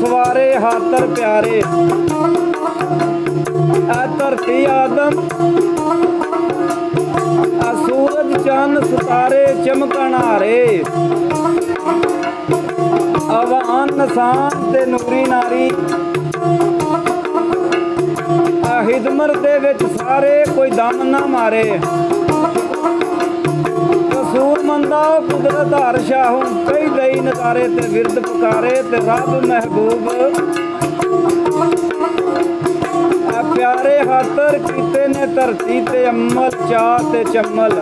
सवारे हाथर प्यारे धरती आदम सूरज चंद सितारे चमकन हारे अवान नसान ते नूरी नारी हिदमत दे विच सारे कोई दम ना मारे कसूर मंदा कुदरत हर शाहू कई दई नजारे ते विरद पुकारे ते रब महबूब प्यारे हाथर कीते ने धरती ते अमल चाह ते चमल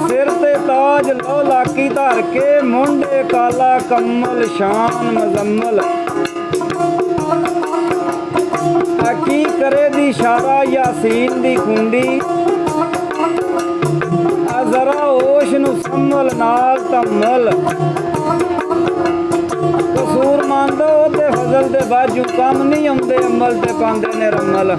सिर ते ताज लो लाकी धर के मुंडे काला कमल शान मजम्मल की करे दी इशारा यासीन दी खुंडी जरा होश नू संभल नाल तमल कसूर मांदो ते फजल दे बाजू कम नहीं आउंदे अमल ते पांदे ने रमल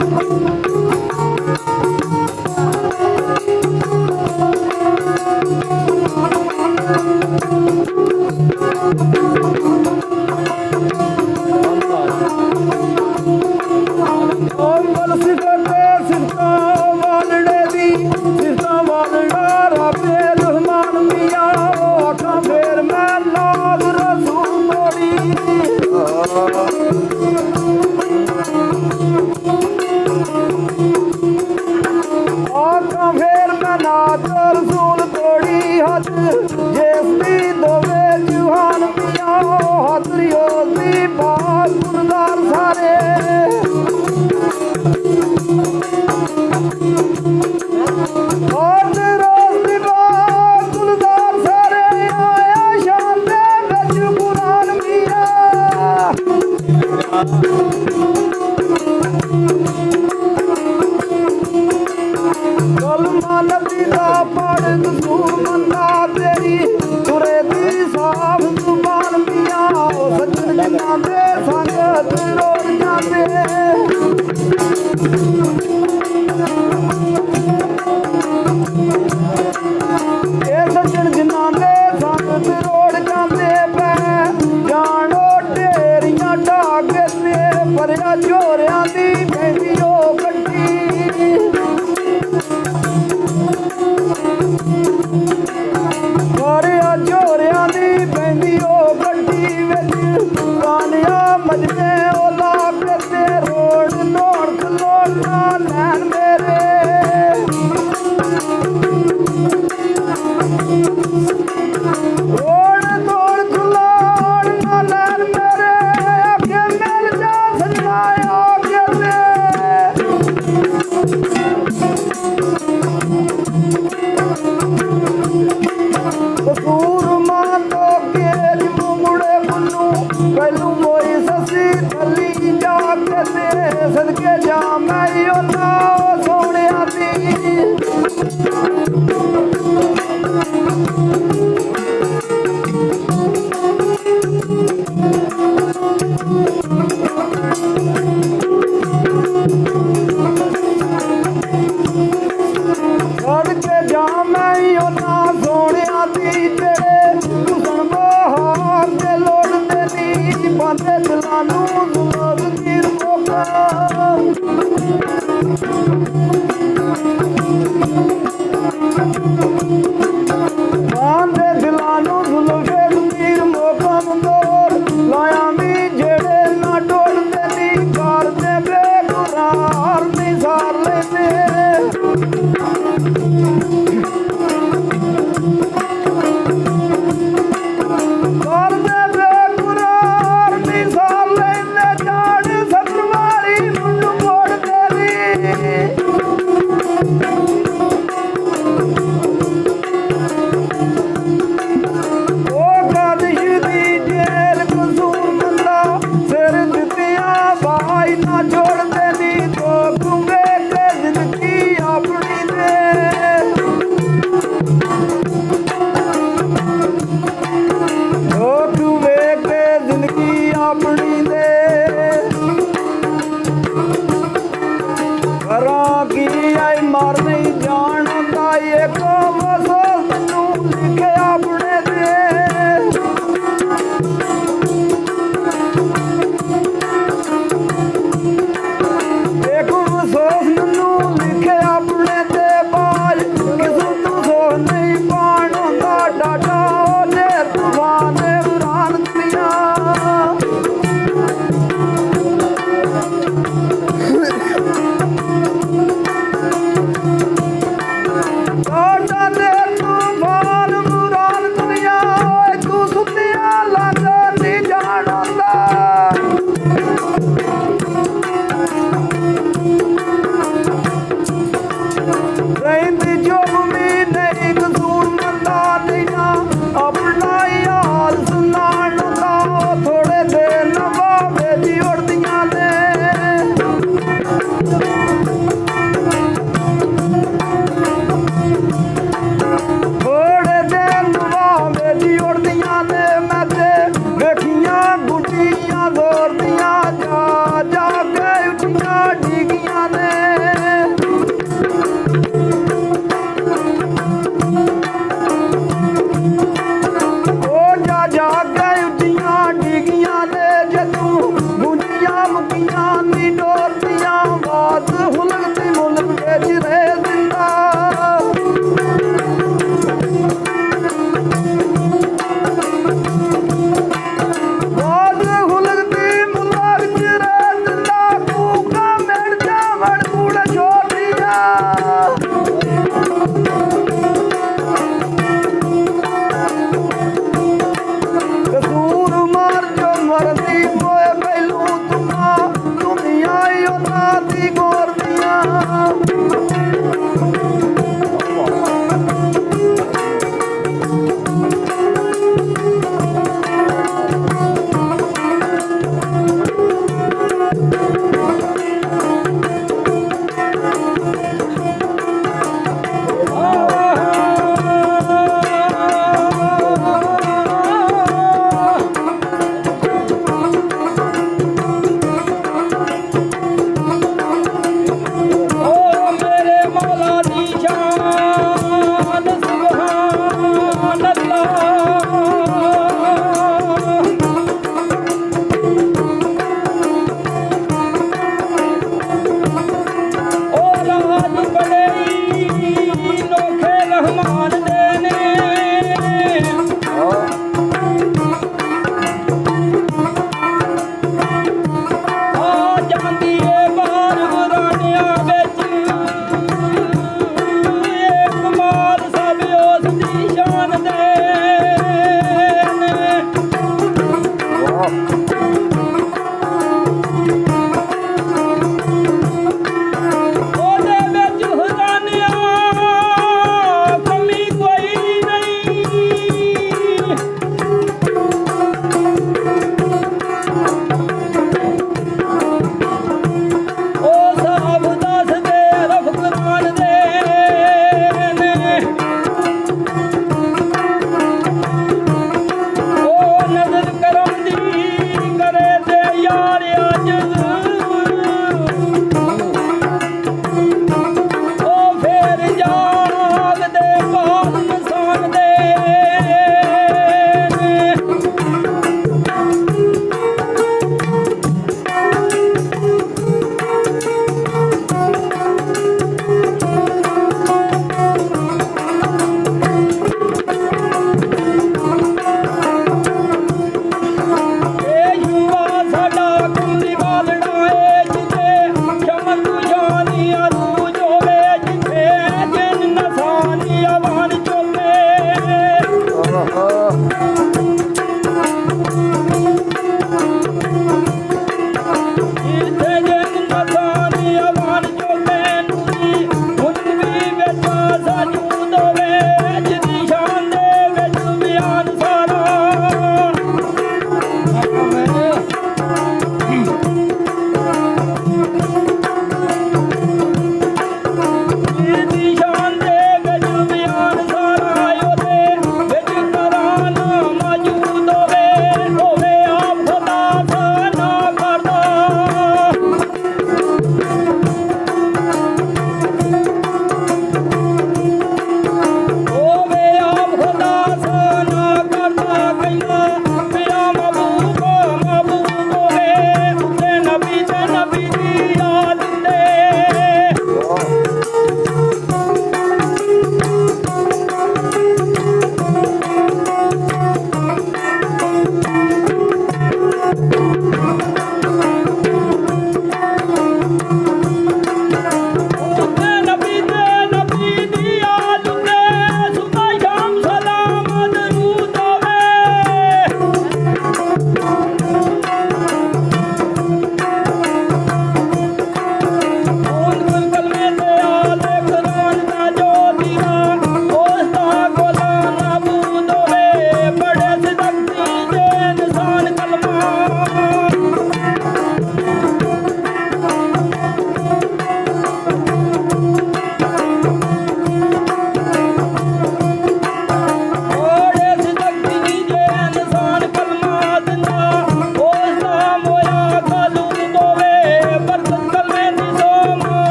दिलानू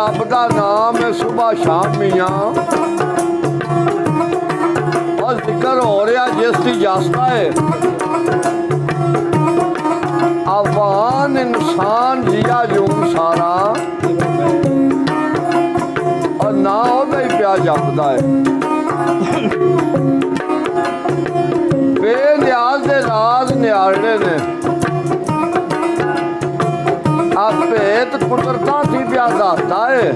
रब दा नाम है सुबह शाम मियाँ और जिक्र हो रहा जिसकी जास्ता है आवान इंसान जिया जूम सारा और ना होता ही प्या जपदा है बेनियाज दे राज नियाले ने भेत कुदरता थी प्या दसदा है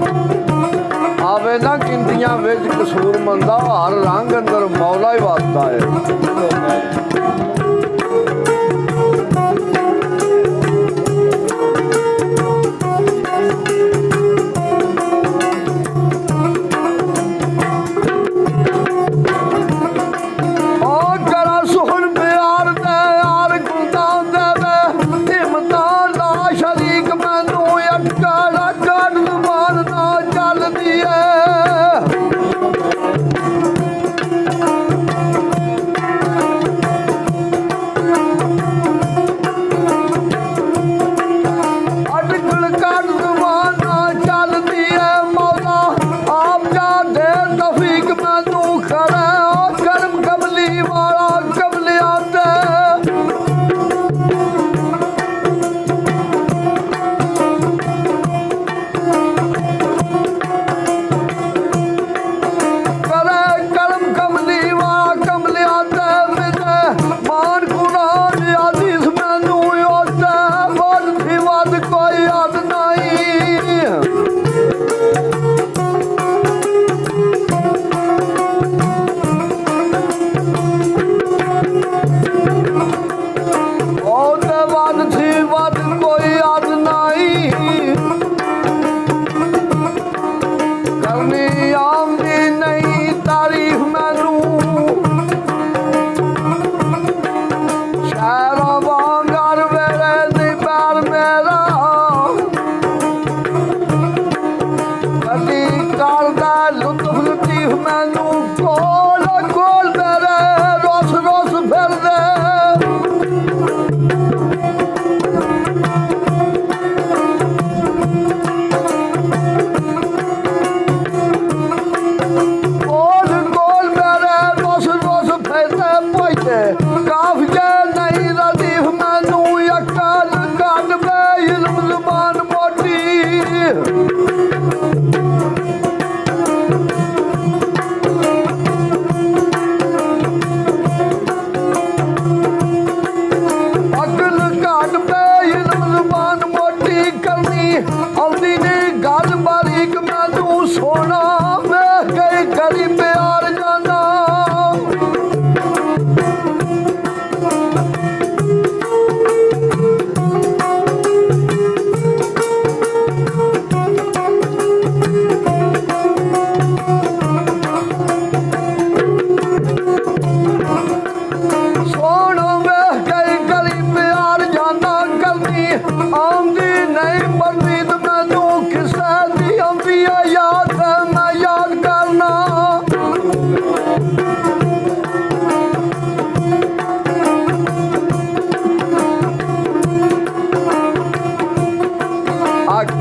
आवे ना किंदियां विच कसूर मंदा हर रंग अंदर मौला ही वसदा है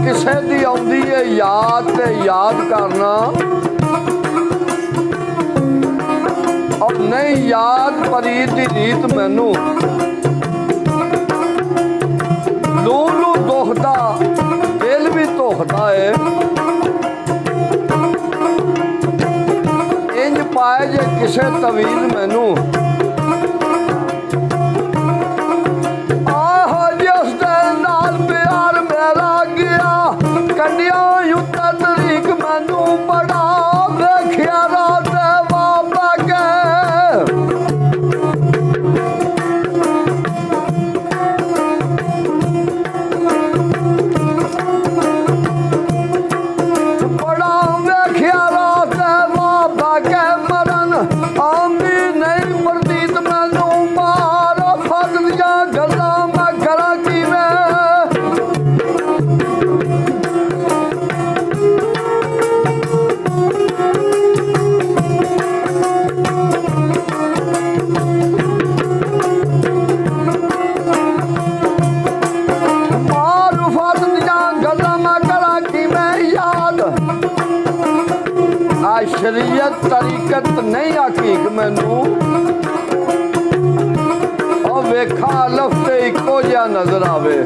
किसे दी आउंदी है याद ते याद करना और नहीं याद परीत दी रीत मैनू लू दुखदा दिल भी धुखदा है इंज पाए जे किसे तवील मैनू ਸ਼ਰੀਅਤ ਤਰੀਕਤ ਨਹੀਂ ਹਕੀਕ ਮੈਨੂੰ ਉਹ ਵੇਖਾਂ ਅਲਫ ਤੇ ਇੱਕੋ ਜਿਹਾ ਨਜ਼ਰ ਆਵੇ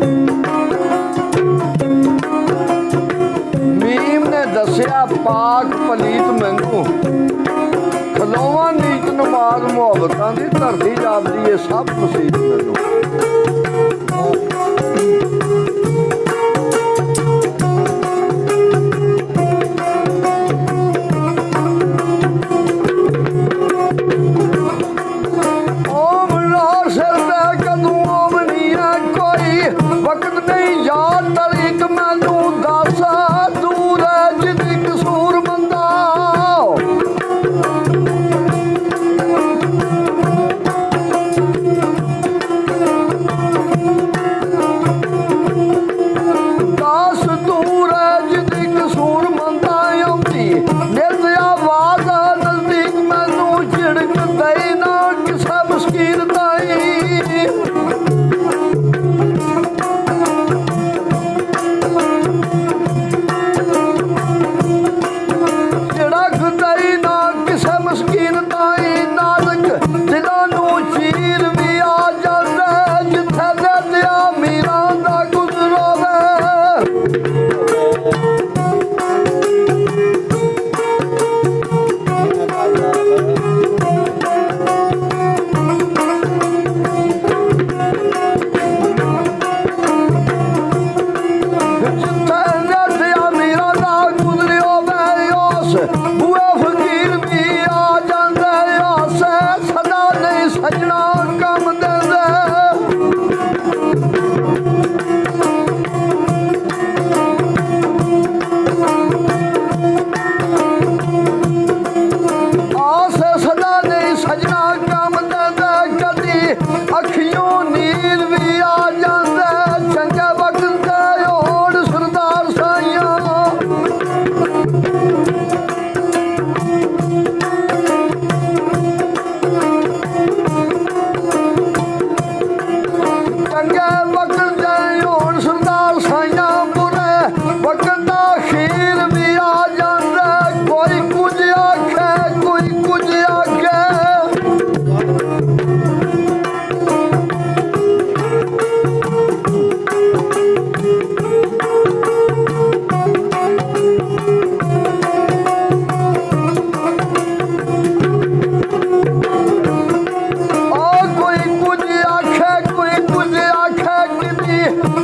ਮੀਮ ਨੇ ਦੱਸਿਆ ਪਾਕ ਪਲੀਤ ਮੈਨੂੰ ਖਲੋਵਾਂ ਨੀਤ ਨਮਾਜ਼ ਮੁਹੱਬਤਾਂ ਦੀ ਧਰਤੀ ਜਾਪਦੀ ਏ ਸਭ ਮੁਸੀਬਤ ਮੈਨੂੰ ਵਕਤ ਨਹੀਂ ਯਾਦ ਤਰੀਕ ਮੈਨੂੰ ਦੱਸ ਦੂਰ ਜਿੱਦੀ ਕਸੂਰ ਮੰਦਾ ਦੱਸ ਦੂਰ ਜਿੱਦੀ ਕਸੂਰ ਮੰਦਾ ਆਉਂਦੀ ਨਿਤ ਆਵਾਜ਼ ਨਜ਼ਦੀਕ ਮੈਨੂੰ ਝਿੜਕ ਦਈ ਨਾ ਕਿਸੇ ਮਸਕੀਨ ਤਾਈ ਮਸਕੀਨ ਤਾਈ ਨਾਜ਼ਕ ਦਿਲਾਂ ਨੂੰ ਚੀਰ ਵੀ ਆ ਜਾਂਦਾ ਜਿੱਥੇ ਦਿਆ ਮੀਰਾਂ ਦਾ ਗੁਜ਼ਰੋਵੇ ਜਿੱਥੇ ਦਿਆ ਮੀਰਾਂ ਦਾ ਗੁਜ਼ਰਿਓ ਵੇ ਉਸ ਬੂਏ ਫਕੀਰ ਵੀ ਸਦਾ ਨਹੀਂ ਸਜਣਾ ਕੰਮ ਦਿੰਦੇ ਆਸ ਸਦਾ ਨਹੀਂ ਸਜਣਾ ਕੰਮ ਦਿੰਦੇ ਕਦੀ ਅੱਖੀਓਂ ਨੀਰ ਵੀ ਆ ਜਾਂਦੇ ਚੰਗੇ ਵਕਤ ਤੇ ਹੋਣ ਸਰਦਾਰ ਸਾਈਆਂ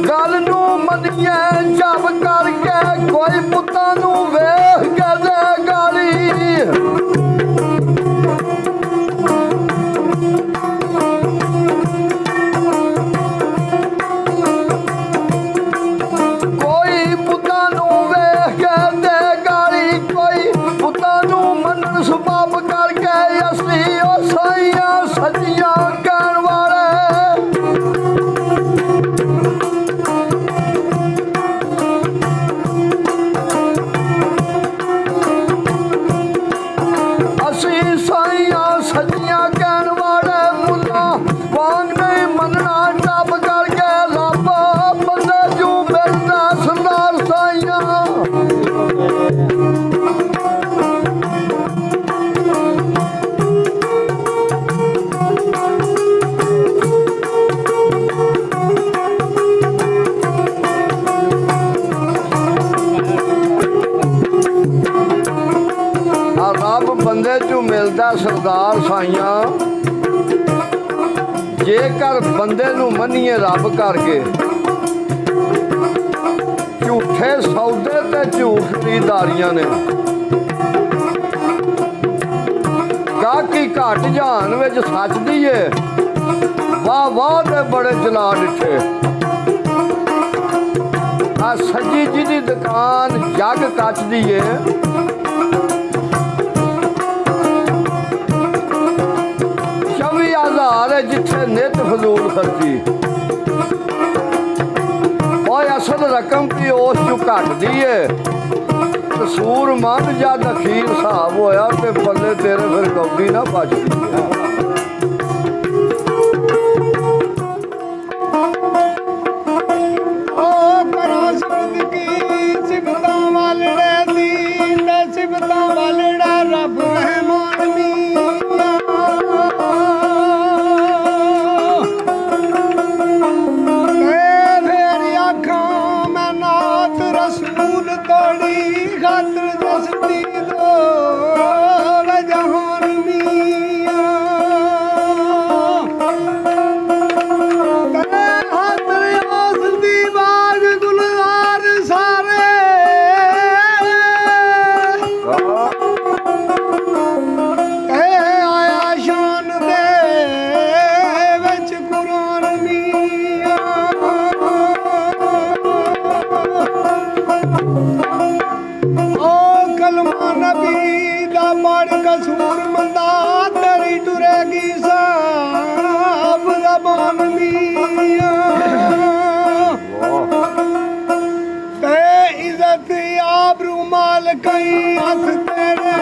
ਗੱਲ ਨੂੰ ਮੰਨੀਏ ਜਬ ਕਰਕੇ ਕੋਈ ਪੁੱਤਾਂ ਨੂੰ ਵੇਖ ਕੇ ਦੇ ਗਾਲੀ ਕੋਈ ਪੁੱਤਾਂ ਨੂੰ ਵੇਖ ਕੇ ਦੇ ਗਾਲੀ ਕੋਈ ਪੁੱਤਾਂ ਨੂੰ ਮੰਨਣ ਸੁਭਾਵ ਕਰਕੇ ਅਸੀਂ ਉਹ ਸਾਈਆਂ ਸੱਚੀਆਂ ਕਹਿਣ ਵਾਲੇ ਸੱਚੀਆਂ ਕਹਿਣ ਵਾਲੇ ਮੁੱਲਾ ਵਾਂਗ ਨਹੀਂ ਮੰਨਣਾ ਟੱਪ ਕਰਕੇ ਲੱਭ ਬੰਦੇ ਜੂ ਮਿਲਦਾ ਸਰਦਾਰ ਸਾਈਆਂ ਰੱਬ ਬੰਦੇ ਚੋਂ ਮਿਲਦਾ ਸਰਦਾਰ ਸਾਈਆਂ ਜੇਕਰ ਬੰਦੇ ਨੂੰ ਮੰਨੀਏ ਰੱਬ ਕਰਕੇ ਝੂਠੇ ਸੌਦੇ ਤੇ ਝੂਠ ਖਰੀਦਾਰੀਆਂ ਨੇ ਗਾਹਕੀ ਘੱਟ ਜਾਨ ਵਿੱਚ ਸੱਚ ਦੀ ਏ ਵਾਹ ਵਾਹ ਤੇ ਬੜੇ ਚਲਾ ਡਿੱਠੇ ਆ ਸੱਜੀ ਜੀ ਦੀ ਦੁਕਾਨ ਜੱਗ ਕੱਚ ਦੀ ਏ 24,000 ਜਿੱਥੇ ਨਿਤ ਫਜ਼ੂਲ ਖਰਚੀ ਓਏ ਅਸਲ ਰਕਮ ਵੀ ਉਸ ਚੋਂ ਘਟਦੀ ਏ ਕਸੂਰ ਮੰਨ ਜਦ ਅਖੀਰ ਹਿਸਾਬ ਹੋਇਆ ਤੇ ਪੱਲੇ ਤੇਰੇ ਫਿਰ ਕੌਡੀ ਨਾ ਬਚਦੀ ਸਿਫਤਾਂ ਵਾਲੜੇ ਦੀ ਤੇ ਸਿਫਤਾਂ ਵਾਲੜਾ ਰੱਬ ਮੰਦਾ ਤੇਰੀ ਟੁਰੇਗੀ ਸਾਬ ਜ਼ਬਾਨ ਮੀਆਂ ਤੇ ਇੱਜ਼ਤ ਆਬਰੂ ਮਾਲ ਕਈ ਹੱਥ ਤੇਰੇ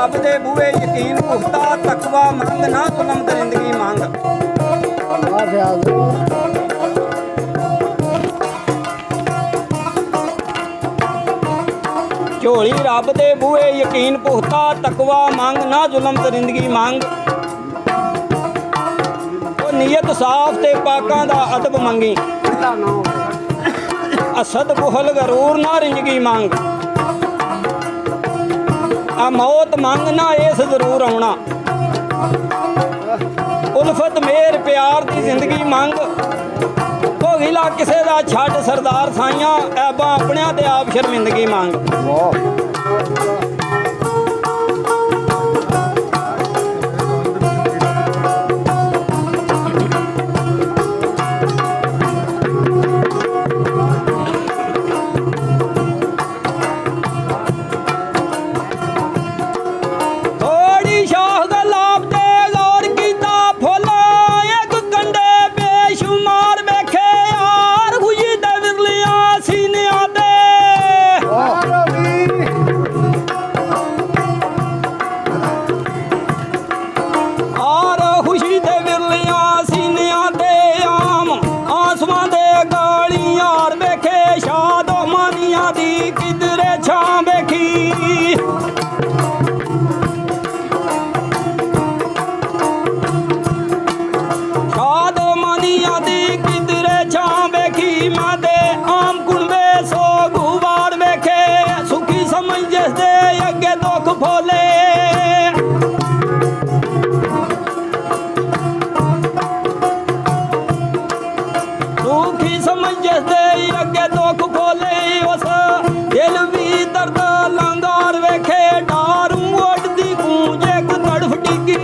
ਰੱਬ ਦੇ ਬੂਹੇ ਯਕੀਨ ਪੁਖਤਾ ਤਕਵਾ ਮੰਗ ਨਾ ਜ਼ੁਲਮ ਦਰਿੰਦਗੀ ਮੰਗ। ਆ ਫਿਆਜ਼ ਝੋਲੀ ਰੱਬ ਦੇ ਬੂਹੇ ਯਕੀਨ ਪੁਖਤਾ ਤਕਵਾ ਮੰਗ ਨਾ ਜ਼ੁਲਮ ਦਰਿੰਦਗੀ ਮੰਗ। ਉਹ ਨੀਅਤ ਸਾਫ਼ ਤੇ ਪਾਕਾਂ ਦਾ ਅਦਬ ਮੰਗੀ, ਅਸਦ ਬੁਹਲ ਗਰੂਰ ਨਾ ਰਿੰਜਗੀ ਮੰਗ। ਆ ਮੌਤ ਮੰਗ ਨਾ ਇਸ ਜ਼ਰੂਰ ਆਉਣਾ, ਉਲਫਤ ਮੇਰ ਪਿਆਰ ਦੀ ਜ਼ਿੰਦਗੀ ਮੰਗ। ਉਹ ਗਿਲਾ ਕਿਸੇ ਦਾ ਛੱਡ ਸਰਦਾਰ ਸਾਈਆਂ, ਐਬਾਂ ਆਪਣਿਆਂ ਤੇ ਆਪ ਸ਼ਰਮਿੰਦਗੀ ਮੰਗ। ਵਾਹ ਥੋੜੀ ਸ਼ਾਹ ਗੁਲਾਬ ਤੇ ਗੌਰ ਕੀਤਾ ਫੁੱਲ, ਇੱਕ ਕੰਡੇ ਬੇਸ਼ੁਮਾਰ ਵੇਖੇ ਯਾਰ, ਖੁਸ਼ੀ ਦੇ ਵਿਰਲੀਆਂ ਸੀਨਿਆਂ ਤੇ। ਆਰ ਖੁਸ਼ੀ ਦੇ ਵਿਰਲੀਆਂ ਸੀਨਿਆਂ ਤੇ, ਆਮ ਆਸਮਾਂ ਦੇ ਗਾਲੀ ਯਾਰ ਵੇਖੇ, ਸ਼ਾਦੋ ਮਾਨੀਆਂ ਦੀ ਕਿਧਰੇ ਛਾਂ ਵੇਖੀ। ਸ਼ਾਦੋ ਮਾਨੀਆਂ ਦੀ ਕਿਧਰੇ ਛਾਂ ਵੇਖੀ, ਮੈਂ ਤੇ ਆਮ ਕੁਣਵੇ ਸੋ ਗੁਵਾਰ ਵੇਖੇ, ਸੁਖੀ ਸਮਝ ਜਿਸ ਦੇ ਅੱਗੇ ਦੁੱਖ ਫੋਲੇ। ਸੁਖੀ ਸਮਝ ਜਿਸ ਦੇ ਅੱਗੇ ਦੁੱਖ ਫੋਲੇ, ਉਸ ਦਿਲ ਵੀ ਦਰਦ ਲੰਗਾਰ ਵੇਖੇ, ਡਾਰੂ ਉੱਡਦੀ ਗੂੰਜ ਇੱਕ ਤੜਫ ਡਿੱਗੀ।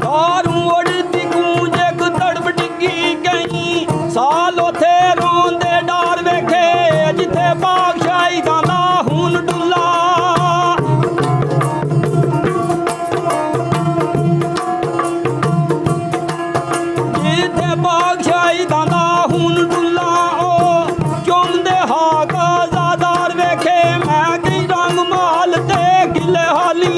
ਦਾਰੂ ਉਡਦੀ ਗੂੰਜ ਇੱਕ ਤੜਫ ਡਿੱਗੀ ਗਈ, ਸਾਲ ਉਥੇ ਰੋਂਦੇ ਡਾਰ ਵੇਖੇ, ਜਿੱਥੇ ਬਾਦਸ਼ਾਹੀ ਦਾ ਖੂਨ ਡੁੱਲਾ। ਜਿੱਥੇ ਬਾਦਸ਼ਾਹੀ ਦਾ ਖੂਨ ਡੁੱਲਾ, ਉਹ ਚੁੰਮਦੇ ਹਾਕ ਆਜ਼ਾਦਾਰ ਵੇਖੇ, ਮੈਂ ਗਈ ਰੰਗ ਮਾਲ ਤੇ ਗਿਲੇ ਹਾਲੀ।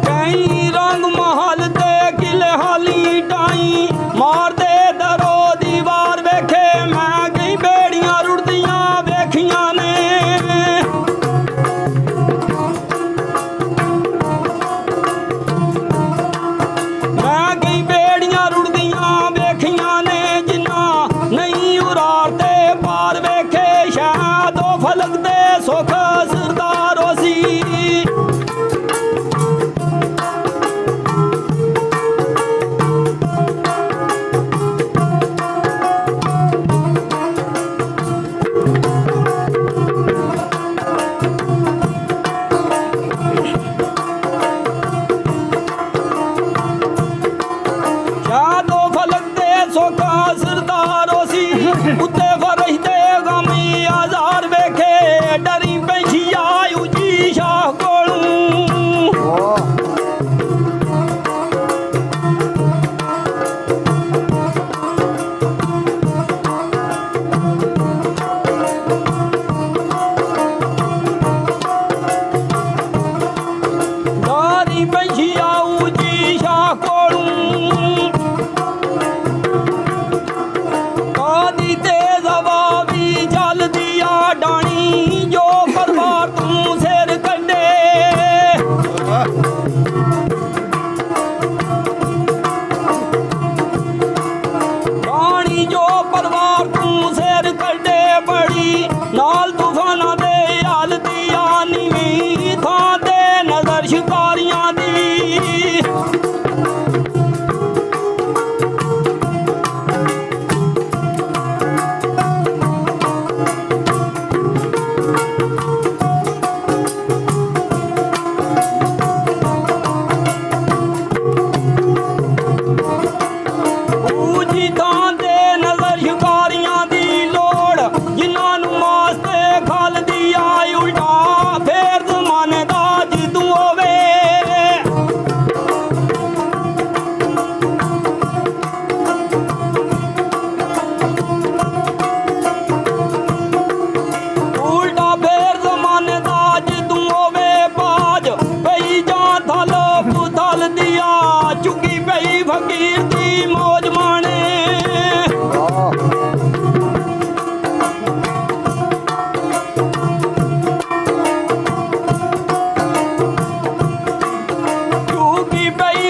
ਕਈ ਰੰਗ ਮਹਲ ਤੇ ਗਿਲੇ ਹਾਲੀ ਟਾਈ, ਮਾਰਦੇ ਦਰੋ ਦੀਵਾਰ ਵੇਖੇ, ਮੈਂ ਗਈ ਬੇੜੀਆਂ ਰੁੜਦੀਆਂ ਵੇਖੀਆਂ ਨੇ। ਮੈਂ ਗਈ ਬੇੜੀਆਂ ਰੁੜਦੀਆਂ ਵੇਖੀਆਂ ਨੇ, ਜਿੰਨਾ ਨਹੀਂ ਉਰਾਰ ਤੇ ਪਾਰ ਵੇਖੇ, ਸ਼ਾਇਦ ਉਹ ਫਲਕ ਦੇ ਸੁੱਖ ਸਰਦਾਰੋ ਸੀ। ਸ਼ਾਦੋ ਫਲਕ ਦੇ ਸੋਖਾ ਸਰਦਾਰੋ ਸੀ, ਉੱਤੇ ਫਰਸ਼ ਦੇ ਗਮੀ ਆਜ਼ਾਰ ਵੇਖੇ, ਡਰੀ ਪੈਂਛੀ ਆਈ ਉੱਚੀ ਸ਼ਾਹ ਕੋਲੋਂ। ਵਾਹ ਡਰੀ ਪੈਂਛੀ ਆਈ ਉੱਚੀ ਸ਼ਾਹ ਕੋਲੋਂ। ਕਾਦੀ ਤੇਜ਼ ਹਵਾ ਵੀ ਚੱਲਦੀ ਆ ਡਾਣੀ, ਜੋ ਪਰਵਾਰ ਤੂੰ ਸਿਰ ਕੱਢੇ। ਡਾਣੀ ਜੋ ਪਰਵਾਰ ਤੂੰ ਸਿਰ ਕੱਢੇ, ਬੜੀ ਨਾਲ ਤੂਫਾਨਾਂ ਦੇ ਹਾਲਦੀ ਆ, ਨੀਵੀਂ ਥਾਂ ਤੇ ਨਜ਼ਰ ਸ਼ਿਕਾਰੀਆਂ ਦੀ।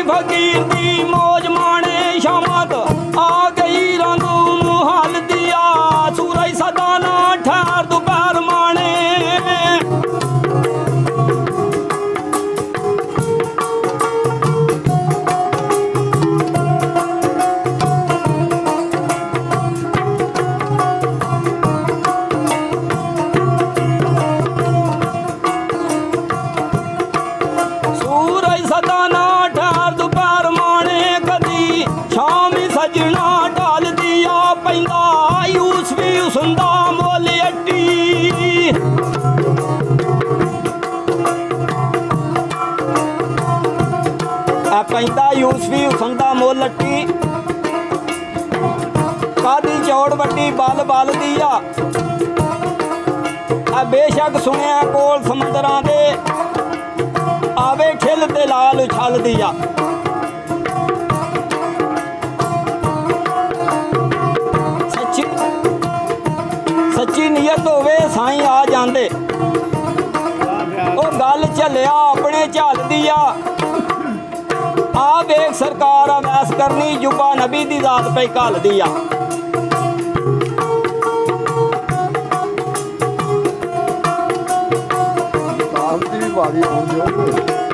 ਫਕੀਰ ਦੀ ਮੌਜ ਮਾਣੇ ਸ਼ਾਮਤ ਆ ਗਈ ਰੰਗ ਨੂੰ ਹਲਦੀਆ ਸੂਰਜ ਸਦਾ ਨਾ ਠਹਿਰ ਦੁਪਹਿਰ ਮਾਣੇ ਸੂਰਜ ਸਦਾ ਨਾ ਠਹਿਰ ਦੁਪਹਿਰ ਮਾਣੇ ਕਦੀ ਸ਼ਾਮੀ ਸਜਣਾ ਢਲਦੀ ਆ ਪੈਂਦਾ ਯੂਸਫੀ ਉਸੰਦਾ ਮੁੱਲ ਅੱਟੀ ਆ ਪੈਂਦਾ ਯੂਸਫੀ ਉਸੰਦਾ ਮੁੱਲ ਅੱਟੀ ਕਾਦੀ ਚੌੜ ਵੱਡੀ ਬਲ ਬਲਦੀ ਆ ਬੇਸ਼ੱਕ ਸੁਣਿਆ ਕੋਲ ਸਮੁੰਦਰਾਂ ਦੇ ਆਵੇ ਠਿੱਲ ਤੇ ਲਾਲ ਉਛਲਦੀ ਆ ਸੱਚੀ ਨੀਅਤ ਹੋਵੇ ਸਾਈਂ ਆ ਜਾਂਦੇ ਉਹ ਗੱਲ ਝੱਲਿਆ ਆਪਣੇ ਝੱਲਦੀ ਆ ਵੇਖ ਸਰਕਾਰ ਆ ਵੈਸ ਕਰਨੀ ਜੁਬਾ ਨਬੀ ਦੀ ਜ਼ਾਤ ਪਈ ਘੱਲਦੀ ਆ ਆਪ ਦੀ ਵੀ ਵਾਰੀ ਹੋ ਜਾਓ